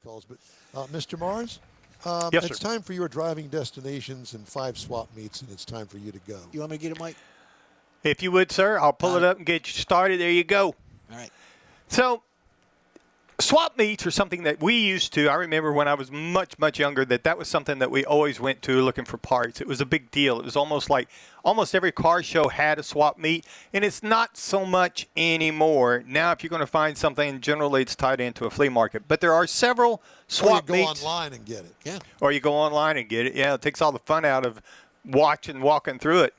calls. But Mr. Mars, Yes, it's sir. time for your driving destinations and 5 swap meets, and it's time for you to go. You want me to get it, Mike? If you would, sir, I'll pull it up and get you started. There you go. All right. So swap meets are something that we used to. I remember when I was much, much younger that was something that we always went to looking for parts. It was a big deal. It was almost like almost every car show had a swap meet, and it's not so much anymore. Now, if you're going to find something, generally it's tied into a flea market. But there are several swap or you go meets. online and get it. Yeah. Or you go online and get it. Yeah, it takes all the fun out of walking through it.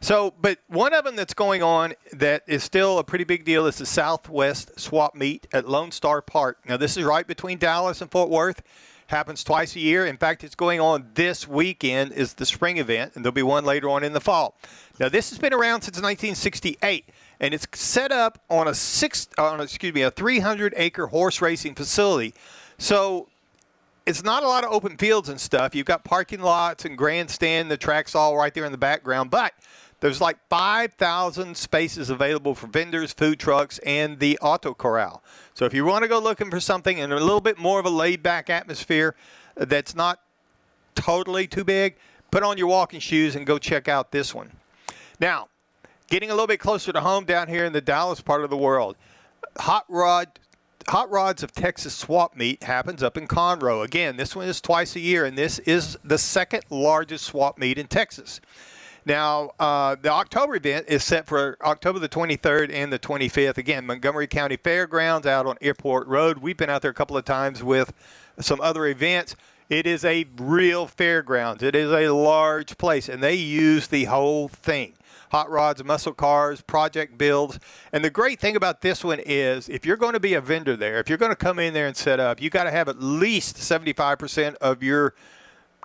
So, but one of them that's going on that is still a pretty big deal is the Southwest Swap Meet at Lone Star Park. Now, this is right between Dallas and Fort Worth. Happens twice a year. In fact, it's going on this weekend is the spring event, and there'll be one later on in the fall. Now, this has been around since 1968, and it's set up on a 300-acre horse racing facility. So it's not a lot of open fields and stuff. You've got parking lots and grandstand. The track's all right there in the background, but there's like 5,000 spaces available for vendors, food trucks, and the auto corral. So if you want to go looking for something in a little bit more of a laid-back atmosphere that's not totally too big, put on your walking shoes and go check out this one. Now, getting a little bit closer to home down here in the Dallas part of the world, Hot Rods of Texas Swap Meet happens up in Conroe. Again, this one is twice a year, and this is the second largest swap meet in Texas. Now, the October event is set for October the 23rd and the 25th. Again, Montgomery County Fairgrounds out on Airport Road. We've been out there a couple of times with some other events. It is a real fairgrounds. It is a large place, and they use the whole thing. Hot rods, muscle cars, project builds. And the great thing about this one is if you're going to be a vendor there, if you're going to come in there and set up, you got to have at least 75% of your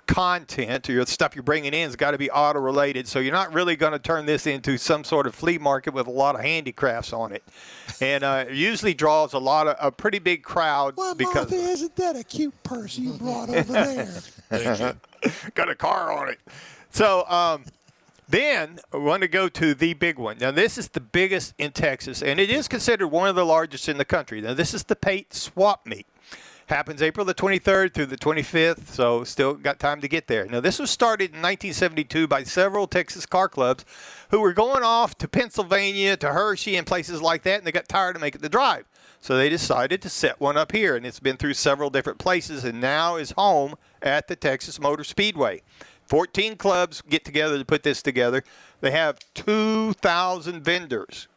content or your stuff you're bringing in has got to be auto related, so you're not really going to turn this into some sort of flea market with a lot of handicrafts on it, and it usually draws a pretty big crowd. Well, because Martha, isn't that a cute purse you brought over there? Thank you. got a car on it. So then I want to go to the big one. Now this is the biggest in Texas, and it is considered one of the largest in the country. Now this is the Pate Swap Meet. Happens April the 23rd through the 25th, so still got time to get there. Now, this was started in 1972 by several Texas car clubs who were going off to Pennsylvania, to Hershey, and places like that, and they got tired of making the drive. So they decided to set one up here, and it's been through several different places and now is home at the Texas Motor Speedway. 14 clubs get together to put this together. They have 2,000 vendors.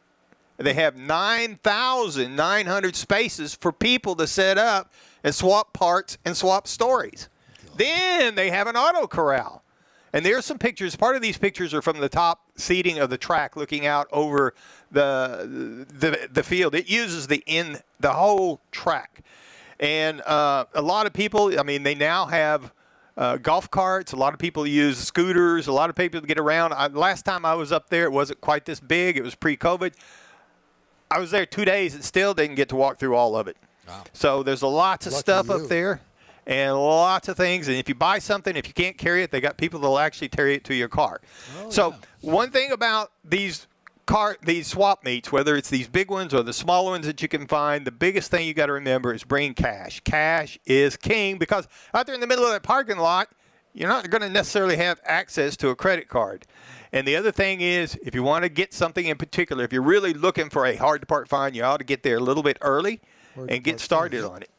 They have 9,900 spaces for people to set up and swap parts and swap stories. Then they have an auto corral. And there's some pictures. Part of these pictures are from the top seating of the track looking out over the field. It uses the whole track. And a lot of people, I mean, they now have golf carts. A lot of people use scooters. A lot of people get around. Last time I was up there, it wasn't quite this big. It was pre-COVID. I was there 2 days and still didn't get to walk through all of it. Wow. So there's lots of stuff up there and lots of things. And if you buy something, if you can't carry it, they got people that will actually carry it to your car. Oh, so one thing about these swap meets, whether it's these big ones or the smaller ones that you can find, the biggest thing you got to remember is bring cash. Cash is king, because out there in the middle of that parking lot, you're not going to necessarily have access to a credit card. And the other thing is, if you want to get something in particular, if you're really looking for a hard-to-park find, you ought to get there a little bit early and get started on it.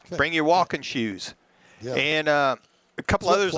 Okay. Bring your walking shoes. Yeah. And a couple others.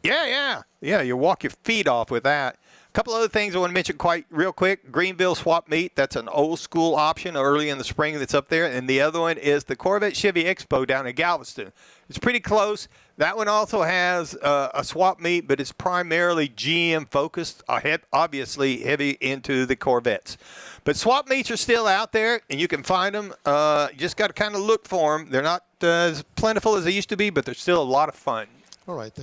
Yeah, you walk your feet off with that. A couple other things I want to mention quite real quick. Greenville Swap Meet, that's an old-school option early in the spring that's up there. And the other one is the Corvette Chevy Expo down in Galveston. It's pretty close. That one also has a swap meet, but it's primarily GM focused, obviously heavy into the Corvettes. But swap meets are still out there, and you can find them. You just got to kind of look for them. They're not as plentiful as they used to be, but they're still a lot of fun. All right.